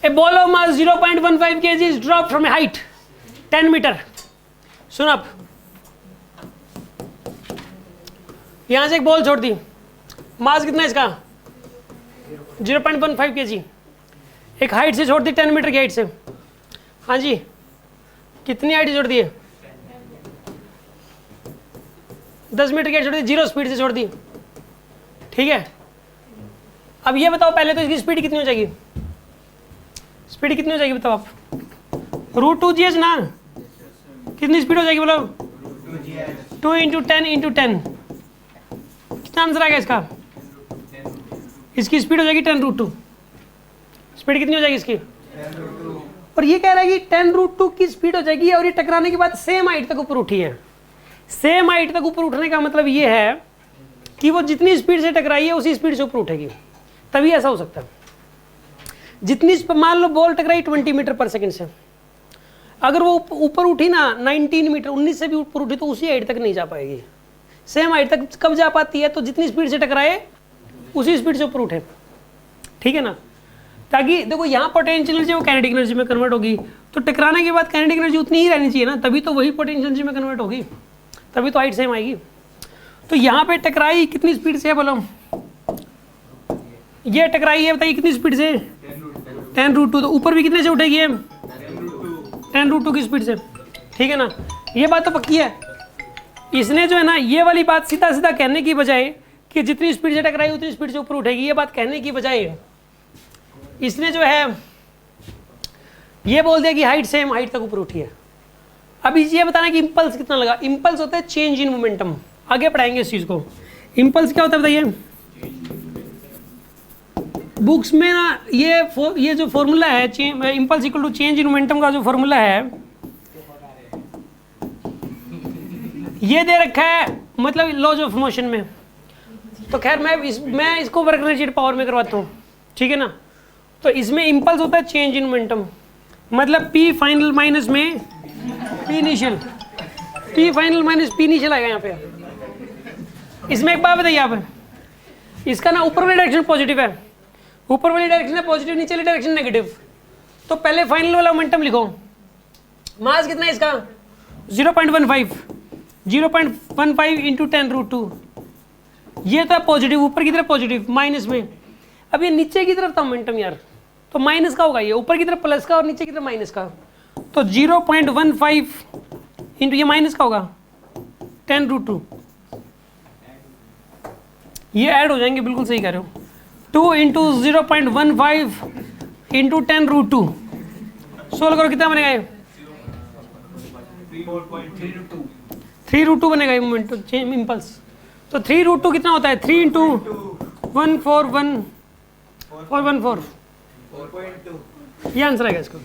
A ball of mass 0.15 kg is drop from a height 10 metre. सुन आप, यहां से एक बॉल छोड़ दी, मास कितना है इसका 0.15 kg, एक हाइट से छोड़ दी 10 मीटर की हाइट से। हाँ जी, कितनी हाइट छोड़ दी है 10 मीटर की हाइट छोड़ दी, 0 स्पीड से छोड़ दी, ठीक है। अब ये बताओ पहले तो इसकी स्पीड कितनी हो जाएगी, स्पीड कितनी हो जाएगी बताओ आप, √2gh ना, कितनी स्पीड हो जाएगी बोलो 2 × 10 × 10, कितना आंसर आएगा इसका, इसकी स्पीड हो जाएगी 10√2, स्पीड कितनी हो जाएगी इसकी, और ये कह रहा है कि 10√2 की स्पीड हो जाएगी और ये टकराने के बाद सेम हाइट तक ऊपर उठी है। सेम हाइट तक ऊपर उठने का मतलब ये है कि वो जितनी स्पीड से टकराई है उसी स्पीड से ऊपर उठेगी, तभी ऐसा हो सकता है। जितनी मान लो बॉल टकराई 20 मीटर पर सेकंड से, अगर वो ऊपर उठी ना 19 मीटर 19 से भी ऊपर उठी तो उसी हाइट तक नहीं जा पाएगी। सेम हाइट तक कब जा पाती है, तो जितनी स्पीड से टकराए उसी स्पीड से ऊपर उठे, ठीक है ना। ताकि देखो यहाँ पोटेंशियल एनर्जी वो काइनेटिक एनर्जी में कन्वर्ट होगी, तो टकराने के बाद काइनेटिक एनर्जी उतनी ही रहनी चाहिए ना, तभी तो वही पोटेंशियल एनर्जी में कन्वर्ट होगी, तभी तो हाइट सेम आएगी। तो यहाँ पे टकराई कितनी स्पीड से है बोलो, ये टकराई है बताइए कितनी स्पीड से 10√2, तो ऊपर भी कितने से उठेगी है 10√2 की स्पीड से, ठीक है ना। ये बात तो पक्की है। इसने जो है ना ये वाली बात सीधा सीधा कहने की बजाय कि जितनी स्पीड से टकराई उतनी स्पीड से ऊपर उठेगी, ये बात कहने की बजाय इसने जो है ये बोल दिया कि हाइट सेम हाइट तक ऊपर उठी है। अब ये बताना कि इंपल्स कितना लगा। इंपल्स होता है चेंज इन मोमेंटम, आगे पढ़ाएंगे इस चीज को। इंपल्स क्या होता है बताइए, बुक्स में ना ये जो फॉर्मूला है impulse equal to change in momentum का जो फॉर्मूला है ये दे रखा है, मतलब लॉज ऑफ मोशन में। तो खैर मैं इसको वर्क एनर्जी पावर में करवाता हूँ, ठीक है ना। तो इसमें इंपल्स होता है चेंज इन मोमेंटम, मतलब P फाइनल माइनस में P initial, P final minus P initial आएगा यहाँ पे। इसमें एक बात बताइए आप, इसका ना ऊपर वाली डायरेक्शन पॉजिटिव है, ऊपर वाली डायरेक्शन है पॉजिटिव, नीचे वाली डायरेक्शन नेगेटिव। तो पहले फाइनल वाला मोमेंटम लिखो, मास कितना है इसका 0.15 × 10√2, ये तो पॉजिटिव, ऊपर की तरफ पॉजिटिव, माइनस में। अब ये नीचे की तरफ था मोमेंटम यार, तो माइनस का होगा, ये ऊपर की तरफ प्लस का और नीचे की तरफ माइनस का, तो 0.15 × ये माइनस का होगा 10√2, ये ऐड हो जाएंगे, बिल्कुल सही कह रहे हो। 2 × 0.15 × 10√2, सोल्व करो कितना बनेगा ये 3√2 बनेगा ये मोमेंट इंपल्स। तो 3√2 कितना होता है 3 × 141 ये आंसर आएगा इसको।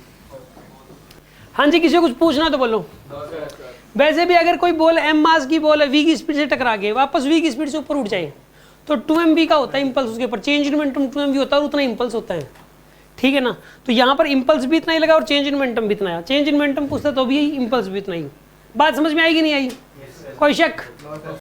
हाँ जी, किसी को कुछ पूछना तो बोलो। वैसे भी अगर कोई बॉल m मास की बॉल है, v की स्पीड से टकरा के वापस v की स्पीड से ऊपर उठ जाए तो 2mv का होता है इंपल्स, उसके ऊपर चेंज इन मोमेंटम 2mv होता है और उतना इंपल्स होता है, ठीक है ना। तो यहाँ पर इंपल्स भी इतना ही लगा और चेंज इन मोमेंटम भी इतना है। चेंज इन मोमेंटम पूछता तो भी इंपल्स भी इतना ही। बात समझ में आएगी नहीं आई, कोई शक?